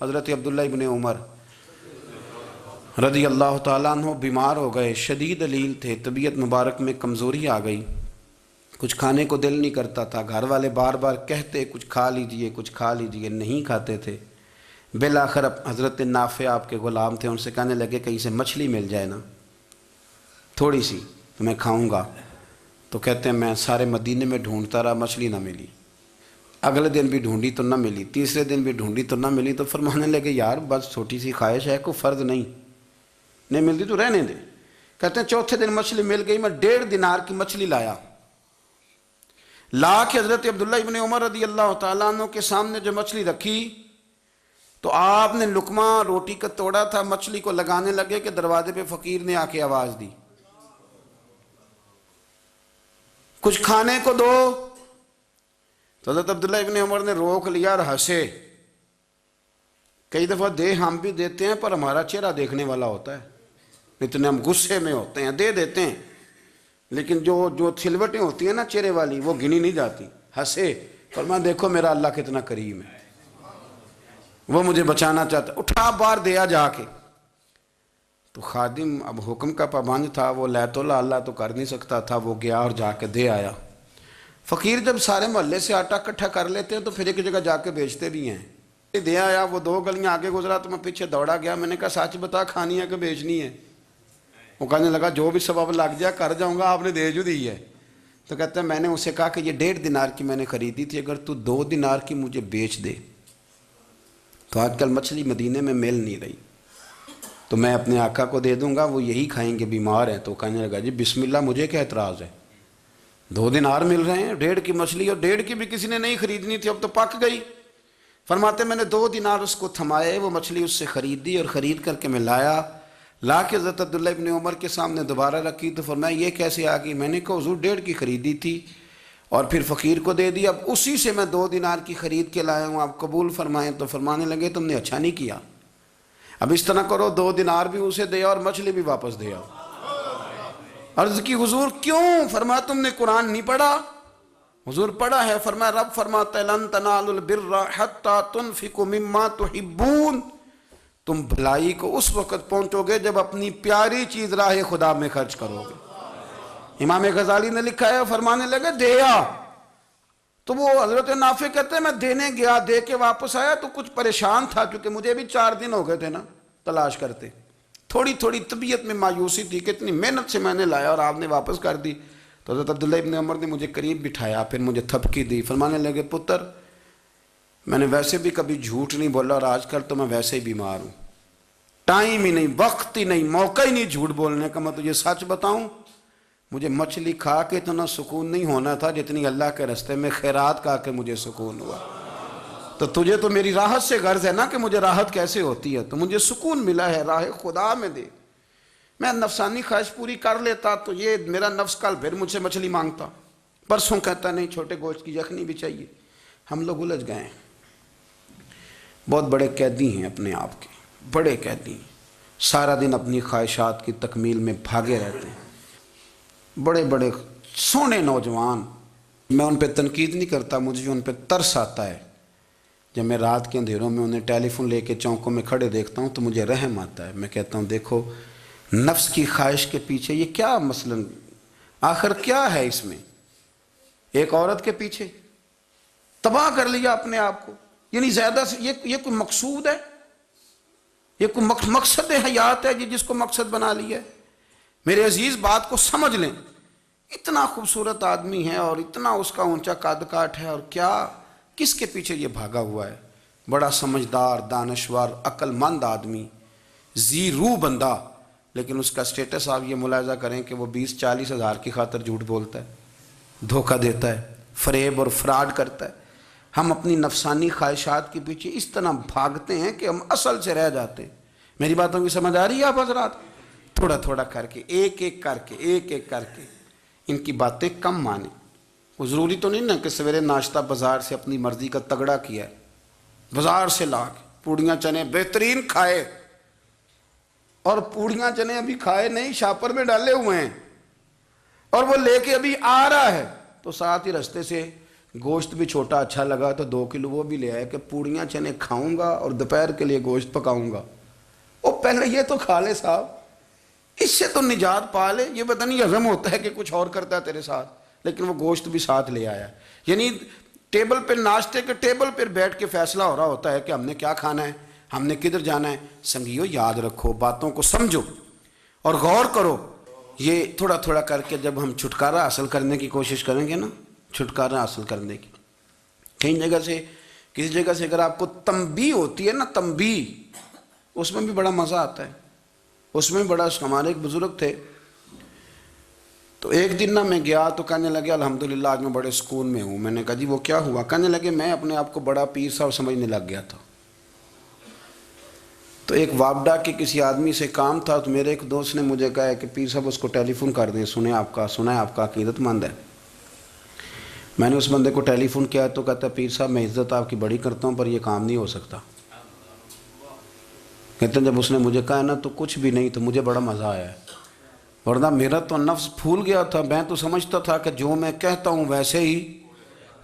حضرت عبداللہ ابن عمر رضی اللہ تعالیٰ عنہ بیمار ہو گئے، شدید علیل تھے، طبیعت مبارک میں کمزوری آ گئی، کچھ کھانے کو دل نہیں کرتا تھا، گھر والے بار بار کہتے کچھ کھا لیجئے کچھ کھا لیجئے، نہیں کھاتے تھے۔ بالآخر حضرت نافع آپ کے غلام تھے، ان سے کہنے لگے کہیں سے مچھلی مل جائے نا تھوڑی سی تو میں کھاؤں گا۔ تو کہتے ہیں میں سارے مدینے میں ڈھونڈتا رہا، مچھلی نہ ملی، اگلے دن بھی ڈھونڈی تو نہ ملی، تیسرے دن بھی ڈھونڈی تو نہ ملی، تو فرمانے لگے یار بس چھوٹی سی خواہش ہے، کوئی فرض نہیں ملتی تو رہنے دے۔ کہتے ہیں چوتھے دن مچھلی مل گئی، میں 1.5 دینار کی مچھلی لایا، لا کے حضرت عبداللہ ابن عمر رضی اللہ تعالیٰ عنہ کے سامنے جو مچھلی رکھی تو آپ نے لقمہ روٹی کا توڑا تھا، مچھلی کو لگانے لگے کہ دروازے پہ فقیر نے آ کے آواز دی کچھ کھانے کو دو۔ تو حضرت عبداللہ ابن عمر نے روک لیا اور ہنسے۔ کئی دفعہ دے ہم بھی دیتے ہیں پر ہمارا چہرہ دیکھنے والا ہوتا ہے، اتنے ہم غصے میں ہوتے ہیں دے دیتے ہیں، لیکن جو چھلوٹیں ہوتی ہیں نا چہرے والی وہ گنی نہیں جاتی۔ ہنسے، فرمایا دیکھو میرا اللہ کتنا کریم ہے، وہ مجھے بچانا چاہتا، اٹھا بار دیا جا کے۔ تو خادم اب حکم کا پابند تھا، وہ لیت اللہ تو کر نہیں سکتا تھا، وہ گیا اور جا کے دے آیا۔ فقیر جب سارے محلے سے آٹا اکٹھا کر لیتے ہیں تو پھر ایک جگہ جا کے بیچتے بھی ہیں۔ دے آیا، وہ 2 گلیاں آگے گزرا تو میں پیچھے دوڑا گیا، میں نے کہا سچ بتا کھانی ہے کہ بیچنی ہے؟ وہ کہنے لگا جو بھی سبب لگ جائے کر جاؤں گا، آپ نے دے جو دی ہے۔ تو کہتا ہے میں نے اسے کہا کہ یہ 1.5 دینار کی میں نے خریدی تھی، اگر تو 2 دینار کی مجھے بیچ دے تو آج کل مچھلی مدینے میں مل نہیں رہی تو میں اپنے آقا کو دے دوں گا، وہ یہی کھائیں گے، بیمار ہیں۔ تو کہنے لگا جی بسم اللہ، مجھے کیا اعتراض ہے، 2 دینار مل رہے ہیں، 1.5 کی مچھلی، اور 1.5 کی بھی کسی نے نہیں خریدنی تھی، اب تو پک گئی۔ فرماتے میں نے 2 دینار اس کو تھمائے، وہ مچھلی اس سے خریدی اور خرید کر کے میں لا کے حضرت عبداللہ ابن عمر کے سامنے دوبارہ رکھی۔ تو فرمایا یہ کیسے آ گئی؟ میں نے کہا حضور 1.5 کی خریدی تھی اور پھر فقیر کو دے دی، اب اسی سے میں 2 دینار کی خرید کے لایا ہوں، آپ قبول فرمائیں۔ تو فرمانے لگے تم نے اچھا نہیں کیا، اب اس طرح کرو 2 دینار بھی اسے دے اور مچھلی بھی واپس دے آؤ۔ عرض کی حضور کیوں؟ فرمایا تم نے قرآن نہیں پڑھا؟ حضور پڑھا ہے۔ فرمایا رب فرماتا ہے لن تنالوا البر حتی تنفقوا مما تحبون، تم بھلائی کو اس وقت پہنچو گے جب اپنی پیاری چیز راہ خدا میں خرچ کرو گے۔ امام غزالی نے لکھا ہے، فرمانے لگے دیا تو وہ حضرت نافع کہتے ہیں میں دینے گیا، دے کے واپس آیا تو کچھ پریشان تھا کیونکہ مجھے بھی 4 دن ہو گئے تھے نا تلاش کرتے، تھوڑی طبیعت میں مایوسی تھی کہ اتنی محنت سے میں نے لایا اور آپ نے واپس کر دی۔ تو حضرت عبداللہ ابن عمر نے مجھے قریب بٹھایا، پھر مجھے تھپکی دی، فرمانے لگے پتر میں نے ویسے بھی کبھی جھوٹ نہیں بولا اور آج کل تو میں ویسے ہی بیمار ہوں، ٹائم ہی نہیں، وقت ہی نہیں، موقع ہی نہیں جھوٹ بولنے کا، میں تجھے سچ بتاؤں مجھے مچھلی کھا کے اتنا سکون نہیں ہونا تھا جتنی اللہ کے راستے میں خیرات کھا کے مجھے سکون ہوا۔ تو تجھے تو میری راحت سے غرض ہے نا کہ مجھے راحت کیسے ہوتی ہے، تو مجھے سکون ملا ہے راہ خدا میں دے، میں نفسانی خواہش پوری کر لیتا تو یہ میرا نفس کل پھر مجھ سے مچھلی مانگتا، پرسوں کہتا نہیں چھوٹے گوشت کی یخنی بھی چاہیے۔ ہم لوگ الجھ گئے ہیں، بہت بڑے قیدی ہیں اپنے آپ کے، بڑے قیدی ہیں، سارا دن اپنی خواہشات کی تکمیل میں بھاگے رہتے ہیں، بڑے بڑے سونے نوجوان۔ میں ان پہ تنقید نہیں کرتا، مجھے ان پہ ترس آتا ہے، جب میں رات کے اندھیروں میں انہیں ٹیلی فون لے کے چوکوں میں کھڑے دیکھتا ہوں تو مجھے رحم آتا ہے۔ میں کہتا ہوں دیکھو نفس کی خواہش کے پیچھے یہ کیا مثلا آخر کیا ہے اس میں، ایک عورت کے پیچھے تباہ کر لیا اپنے آپ کو، یعنی زیادہ سے یہ کوئی مقصود ہے، یہ کوئی مقصد حیات ہے جس کو مقصد بنا لیا ہے؟ میرے عزیز بات کو سمجھ لیں، اتنا خوبصورت آدمی ہے اور اتنا اس کا اونچا قد کاٹ ہے، اور کیا کس کے پیچھے یہ بھاگا ہوا ہے؟ بڑا سمجھدار، دانشور، عقل مند آدمی، ذی روح بندہ، لیکن اس کا سٹیٹس آپ یہ ملاحظہ کریں کہ وہ 20-40 ہزار کی خاطر جھوٹ بولتا ہے، دھوکہ دیتا ہے، فریب اور فراڈ کرتا ہے۔ ہم اپنی نفسانی خواہشات کے پیچھے اس طرح بھاگتے ہیں کہ ہم اصل سے رہ جاتے ہیں۔ میری باتوں کی سمجھ آ رہی ہے آپ حضرات؟ تھوڑا تھوڑا کر کے، ایک ایک کر کے ان کی باتیں کم مانیں۔ وہ ضروری تو نہیں نا کہ سویرے ناشتہ بازار سے اپنی مرضی کا تگڑا کیا ہے، بازار سے لا کے پوڑیاں چنے بہترین کھائے، اور پوڑیاں چنے ابھی کھائے نہیں، شاپر میں ڈالے ہوئے ہیں، اور وہ لے کے ابھی آ رہا ہے تو ساتھ ہی رستے سے گوشت بھی چھوٹا اچھا لگا تو 2 کلو وہ بھی لے آئے کہ پوڑیاں چنے کھاؤں گا اور دوپہر کے لیے گوشت پکاؤں گا۔ وہ پہلے یہ تو کھا لے صاحب، اس سے تو نجات پا لے۔ یہ پتہ نہیں ہضم ہوتا ہے کہ کچھ اور کرتا ہے تیرے ساتھ، لیکن وہ گوشت بھی ساتھ لے آیا۔ یعنی ٹیبل پہ، ناشتے کے ٹیبل پر بیٹھ کے فیصلہ ہو رہا ہوتا ہے کہ ہم نے کیا کھانا ہے، ہم نے کدھر جانا ہے۔ سنگیو یاد رکھو، باتوں کو سمجھو اور غور کرو۔ یہ تھوڑا تھوڑا کر کے جب ہم چھٹکارا حاصل کرنے کی کوشش کریں گے نا، چھٹکارا حاصل کرنے کی، کئی جگہ سے، کسی جگہ سے اگر آپ کو تنبیہ ہوتی ہے نا، تنبیہ، اس میں بھی بڑا مزہ آتا ہے، اس میں بڑا۔ ہمارے ایک بزرگ تھے، تو ایک دن نا میں گیا تو کہنے لگے الحمدللہ آج میں بڑے سکون میں ہوں۔ میں نے کہا جی وہ کیا ہوا؟ کہنے لگے میں اپنے آپ کو بڑا پیر صاحب سمجھنے لگ گیا تھا۔ تو ایک وابڈا کے کسی آدمی سے کام تھا، تو میرے ایک دوست نے مجھے کہا ہے کہ پیر صاحب اس کو ٹیلی فون کر دیں، سنا ہے آپ کا عقیدت مند ہے۔ میں نے اس بندے کو ٹیلی فون کیا تو کہتا ہے پیر صاحب میں عزت آپ کی بڑی کرتا ہوں پر یہ کام نہیں ہو سکتا۔ کہتے ہیں جب اس نے مجھے کہا ہے نا تو کچھ بھی نہیں، تو مجھے بڑا مزہ آیا ہے، ورنہ میرا تو نفس پھول گیا تھا۔ میں تو سمجھتا تھا کہ جو میں کہتا ہوں ویسے ہی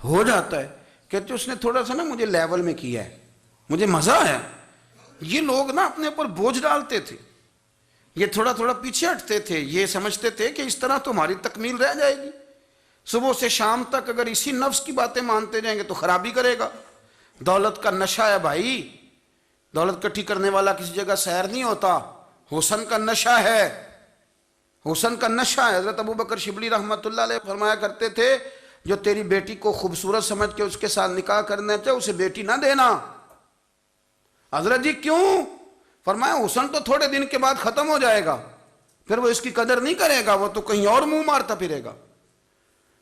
ہو جاتا ہے۔ کہتے اس نے تھوڑا سا نا مجھے لیول میں کیا ہے، مجھے مزہ آیا۔ یہ لوگ نا اپنے اوپر بوجھ ڈالتے تھے، یہ تھوڑا تھوڑا پیچھے ہٹتے تھے، یہ سمجھتے تھے کہ اس طرح تو ہماری تکمیل رہ جائے گی۔ صبح سے شام تک اگر اسی نفس کی باتیں مانتے جائیں گے تو خرابی کرے گا۔ دولت کا نشہ ہے بھائی، دولت کٹھی کرنے والا کسی جگہ سیر نہیں ہوتا، حسن کا نشہ ہے، حسن کا نشہ ہے۔ حضرت ابوبکر شبلی رحمۃ اللہ علیہ فرمایا کرتے تھے جو تیری بیٹی کو خوبصورت سمجھ کے اس کے ساتھ نکاح کرنا چاہے اسے بیٹی نہ دینا۔ حضرت جی کیوں؟ فرمایا حسن تو تھوڑے دن کے بعد ختم ہو جائے گا، پھر وہ اس کی قدر نہیں کرے گا، وہ تو کہیں اور منہ مارتا پھرے گا۔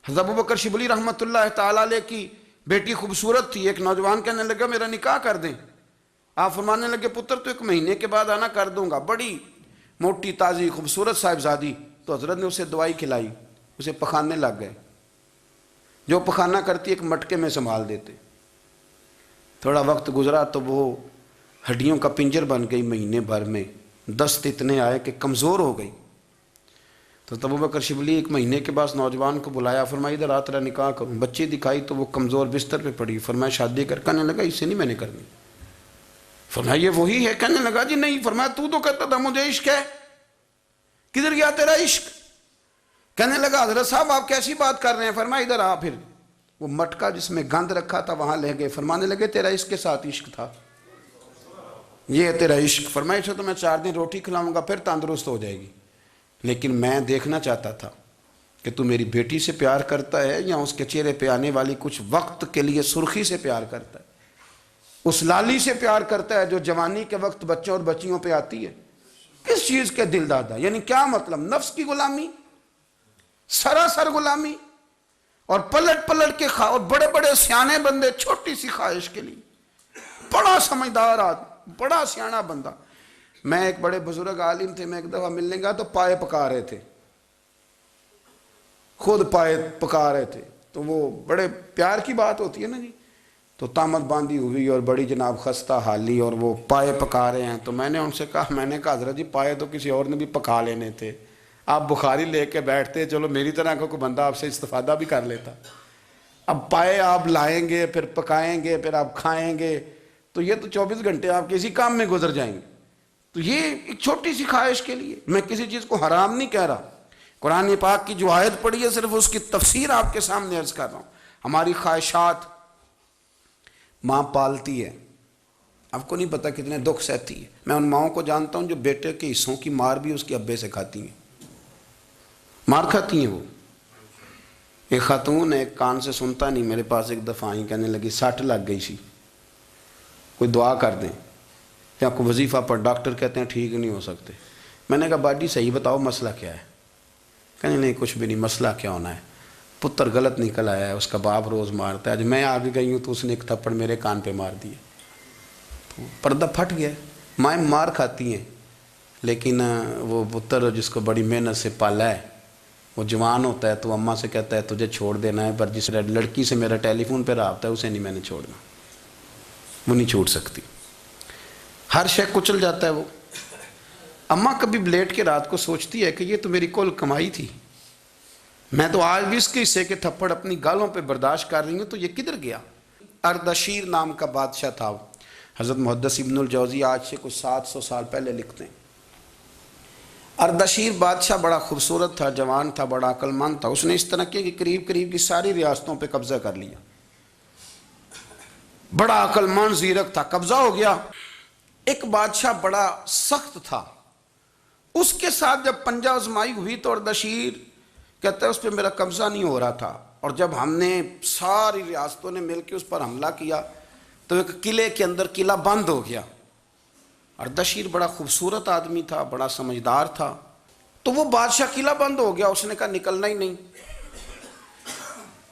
حضرت ابوبکر شبلی رحمۃ اللہ تعالیٰ علیہ کی بیٹی خوبصورت تھی، ایک نوجوان کہنے لگا میرا نکاح کر دیں۔ آپ فرمانے لگے پتر تو 1 مہینے کے بعد آنا، کر دوں گا۔ بڑی موٹی تازی خوبصورت صاحبزادی، تو حضرت نے اسے دوائی کھلائی، اسے پخانے لگ گئے۔ جو پخانہ کرتی ایک مٹکے میں سنبھال دیتے۔ تھوڑا وقت گزرا تو وہ ہڈیوں کا پنجر بن گئی، مہینے بھر میں دست اتنے آئے کہ کمزور ہو گئی۔ تو ابوبکر شبلی 1 مہینے کے بعد نوجوان کو بلایا، فرمایا ادھر آ تیرا نکاح کروں۔ بچی دکھائی تو وہ کمزور بستر پہ پڑی، فرمایا شادی کر۔ کہنے لگا اس سے نہیں میں نے کرنی۔ فرمایا یہ وہی ہے؟ کہنے لگا جی نہیں۔ فرمایا تو کہتا تھا مجھے عشق ہے، کدھر گیا تیرا عشق؟ کہنے لگا حضرت صاحب آپ کیسی بات کر رہے ہیں؟ فرمایا ادھر آ۔ پھر وہ مٹکا جس میں گند رکھا تھا وہاں لے گئے، فرمانے لگے تیرا اس کے ساتھ عشق تھا، یہ ہے تیرا عشق۔ فرمایا اسے تو میں 4 دن روٹی کھلاؤں گا پھر تندرست ہو جائے گی، لیکن میں دیکھنا چاہتا تھا کہ تو میری بیٹی سے پیار کرتا ہے یا اس کے چہرے پہ آنے والی کچھ وقت کے لیے سرخی سے پیار کرتا ہے، اس لالی سے پیار کرتا ہے جو جوانی کے وقت بچوں اور بچیوں پہ آتی ہے۔ کس چیز کے دل دادا؟ یعنی کیا مطلب؟ نفس کی غلامی، سراسر غلامی، اور پلٹ پلٹ کے اور بڑے بڑے سیانے بندے چھوٹی سی خواہش کے لیے، بڑا سمجھدار آدمی، بڑا سیانا بندہ۔ میں ایک بڑے بزرگ عالم تھے، میں ایک دفعہ ملنے گیا تو پائے پکا رہے تھے، خود پائے پکا رہے تھے، تو وہ بڑے پیار کی بات ہوتی ہے نا جی، تو تامت باندھی ہوئی اور بڑی جناب خستہ حالی، اور وہ پائے پکا رہے ہیں۔ تو میں نے ان سے کہا، میں نے کہا حضرت جی پائے تو کسی اور نے بھی پکا لینے تھے، آپ بخاری لے کے بیٹھتے، چلو میری طرح کا کوئی بندہ آپ سے استفادہ بھی کر لیتا۔ اب پائے آپ لائیں گے، پھر پکائیں گے، پھر آپ کھائیں گے، تو یہ تو 24 گھنٹے آپ کسی کام میں گزر جائیں گے۔ تو یہ ایک چھوٹی سی خواہش کے لیے، میں کسی چیز کو حرام نہیں کہہ رہا، قرآن پاک کی جو آیت پڑھی ہے صرف اس کی تفسیر آپ کے سامنے عرض کر رہا ہوں۔ ہماری خواہشات ماں پالتی ہے، آپ کو نہیں پتہ کتنے دکھ سہتی ہے۔ میں ان ماؤں کو جانتا ہوں جو بیٹے کے حصوں کی مار بھی اس کے ابے سے کھاتی ہیں، مار کھاتی ہیں وہ۔ ایک خاتون ایک کان سے سنتا نہیں، میرے پاس ایک دفعہ آئی، کہنے لگی 60 لگ گئی سی، کوئی دعا کر دیں یا کوئی وظیفہ پر، ڈاکٹر کہتے ہیں ٹھیک نہیں ہو سکتے۔ میں نے کہا باجی صحیح بتاؤ مسئلہ کیا ہے؟ کہنے نہیں کچھ بھی نہیں، مسئلہ کیا ہونا ہے، پتر غلط نکل آیا ہے، اس کا باپ روز مارتا ہے، آج میں آ بھی گئی ہوں تو اس نے ایک تھپڑ میرے کان پہ مار دیے، تو پردہ پھٹ گیا۔ مائیں مار کھاتی ہیں، لیکن وہ پتر جس کو بڑی محنت سے پالا ہے وہ جوان ہوتا ہے تو اماں سے کہتا ہے تجھے چھوڑ دینا ہے، پر جس لڑکی سے میرا ٹیلی فون پہ رابطہ ہے اسے نہیں میں نے چھوڑنا، وہ نہیں چھوڑ سکتی، ہر شے کچل جاتا ہے وہ۔ اماں کبھی لیٹ کے رات کو سوچتی ہے کہ یہ تو میری کل کمائی تھی، میں تو آج بھی اس کے حصے کے تھپڑ اپنی گالوں پہ برداشت کر رہی ہوں، تو یہ کدھر گیا؟ اردشیر نام کا بادشاہ تھا، حضرت محدث ابن الجوزی آج سے کچھ 700 سال پہلے لکھتے ہیں۔ اردشیر بادشاہ بڑا خوبصورت تھا، جوان تھا، بڑا عقل مند تھا۔ اس نے اس طرح کیا کہ قریب کی ساری ریاستوں پہ قبضہ کر لیا۔ بڑا عقل مند زیرک تھا، قبضہ ہو گیا۔ ایک بادشاہ بڑا سخت تھا، اس کے ساتھ جب پنجہ آزمائی ہوئی تو اردشیر کہتا ہے اس پہ میرا قبضہ نہیں ہو رہا تھا، اور جب ہم نے ساری ریاستوں نے مل کے اس پر حملہ کیا تو ایک قلعے کے اندر قلعہ بند ہو گیا۔ اردشیر بڑا خوبصورت آدمی تھا، بڑا سمجھدار تھا، تو وہ بادشاہ قلعہ بند ہو گیا، اس نے کہا نکلنا ہی نہیں۔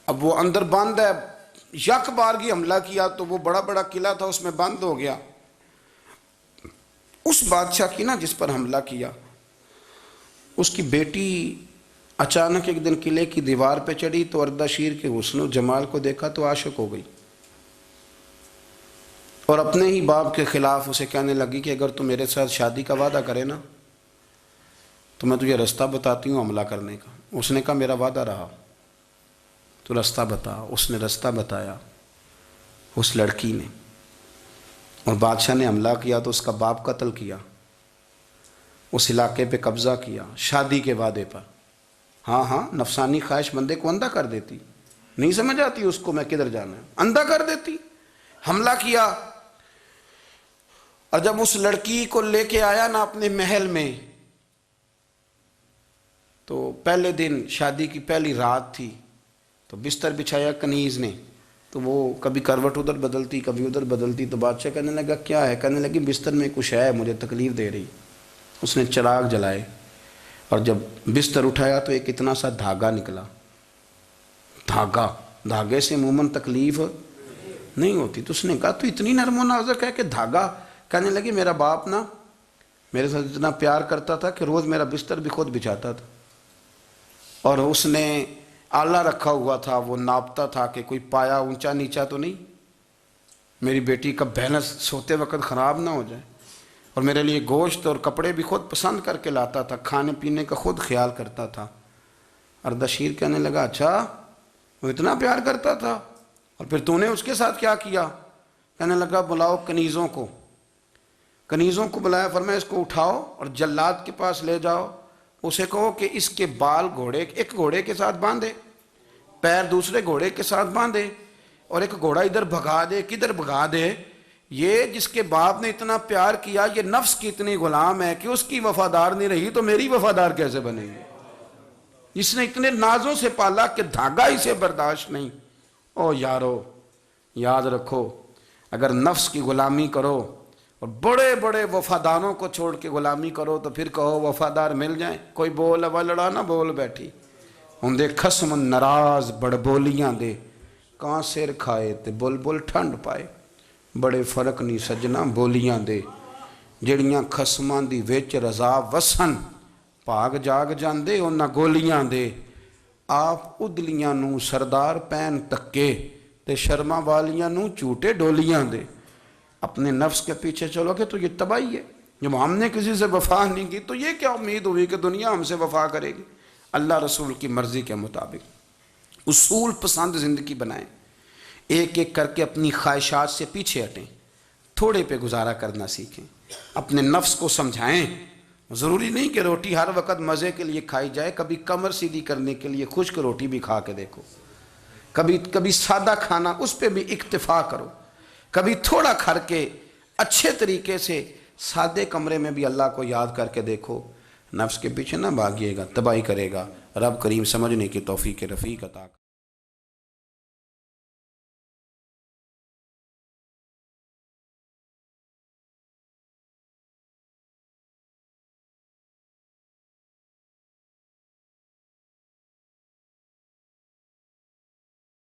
اب وہ اندر بند ہے، یک بارگی حملہ کیا تو وہ بڑا قلعہ تھا، اس میں بند ہو گیا۔ اس بادشاہ کی نا جس پر حملہ کیا، اس کی بیٹی اچانک ایک دن قلعے کی دیوار پہ چڑھی تو اردشیر کے حسن و جمال کو دیکھا تو عاشق ہو گئی، اور اپنے ہی باپ کے خلاف اسے کہنے لگی کہ اگر تو میرے ساتھ شادی کا وعدہ کرے نا تو میں تجھے رستہ بتاتی ہوں حملہ کرنے کا۔ اس نے کہا میرا وعدہ رہا، تو رستہ بتا۔ اس نے رستہ بتایا اس لڑکی نے، اور بادشاہ نے حملہ کیا تو اس کا باپ قتل کیا، اس علاقے پہ قبضہ کیا شادی کے وعدے پر۔ ہاں نفسانی خواہش بندے کو اندھا کر دیتی، نہیں سمجھ آتی اس کو میں کدھر جانا ہے، اندھا کر دیتی۔ حملہ کیا، اور جب اس لڑکی کو لے کے آیا نا اپنے محل میں، تو پہلے دن شادی کی پہلی رات تھی، تو بستر بچھایا کنیز نے، تو وہ کبھی کروٹ ادھر بدلتی کبھی ادھر بدلتی، تو بادشاہ کہنے لگا کیا ہے؟ کہنے لگی بستر میں کچھ ہے، مجھے تکلیف دے رہی۔ اس نے چراغ جلائے، اور جب بستر اٹھایا تو ایک اتنا سا دھاگا نکلا۔ دھاگے سے عموماً تکلیف نہیں ہوتی، تو اس نے کہا تو اتنی نرم و نازک ہے کہ دھاگا؟ کہنے لگی میرا باپ نا میرے ساتھ اتنا پیار کرتا تھا کہ روز میرا بستر بھی خود بچھاتا تھا، اور اس نے آلہ رکھا ہوا تھا، وہ ناپتا تھا کہ کوئی پایا اونچا نیچا تو نہیں، میری بیٹی کا بیلنس سوتے وقت خراب نہ ہو جائے، اور میرے لیے گوشت اور کپڑے بھی خود پسند کر کے لاتا تھا، کھانے پینے کا خود خیال کرتا تھا۔ اردشیر کہنے لگا اچھا وہ اتنا پیار کرتا تھا، اور پھر تو نے اس کے ساتھ کیا کیا؟ کہنے لگا بلاؤ کنیزوں کو بلایا، فرمایا اس کو اٹھاؤ اور جلاد کے پاس لے جاؤ، اسے کہو کہ اس کے بال ایک گھوڑے کے ساتھ باندھے، پیر دوسرے گھوڑے کے ساتھ باندھے، اور ایک گھوڑا ادھر بھگا دے، کدھر بھگا دے، یہ جس کے باپ نے اتنا پیار کیا، یہ نفس کی اتنی غلام ہے کہ اس کی وفادار نہیں رہی تو میری وفادار کیسے بنے گی؟ اس نے اتنے نازوں سے پالا کہ دھاگا اسے برداشت نہیں۔ او یارو یاد رکھو، اگر نفس کی غلامی کرو اور بڑے بڑے وفاداروں کو چھوڑ کے غلامی کرو تو پھر کہو وفادار مل جائیں، کوئی بول اب لڑا نہ بول بیٹھی ہوں دے خسم ناراض بڑ بولیاں دے، کہاں سر کھائے تے بلبل ٹھنڈ پائے، بڑے فرق نہیں سجنا بولیاں دے، جڑیاں خسماں دی وچ رضا وسن، پاگ جاگ جاندے انہاں گولیاں دے، آپ ادلیاں نو سردار پین تکے تے شرما والیاں نو چوٹے ڈولیاں دے۔ اپنے نفس کے پیچھے چلو گے تو یہ تباہی ہے۔ جب ہم نے کسی سے وفا نہیں کی تو یہ کیا امید ہوئی کہ دنیا ہم سے وفا کرے گی؟ اللہ رسول کی مرضی کے مطابق اصول پسند زندگی بنائیں، ایک ایک کر کے اپنی خواہشات سے پیچھے ہٹیں، تھوڑے پہ گزارا کرنا سیکھیں، اپنے نفس کو سمجھائیں۔ ضروری نہیں کہ روٹی ہر وقت مزے کے لیے کھائی جائے، کبھی کمر سیدھی کرنے کے لیے خشک روٹی بھی کھا کے دیکھو، کبھی سادہ کھانا اس پہ بھی اکتفا کرو، کبھی تھوڑا کھر کے اچھے طریقے سے سادے کمرے میں بھی اللہ کو یاد کر کے دیکھو۔ نفس کے پیچھے نہ بھاگیے گا، تباہی کرے گا۔ رب کریم سمجھنے کی توفیق رفیق عطا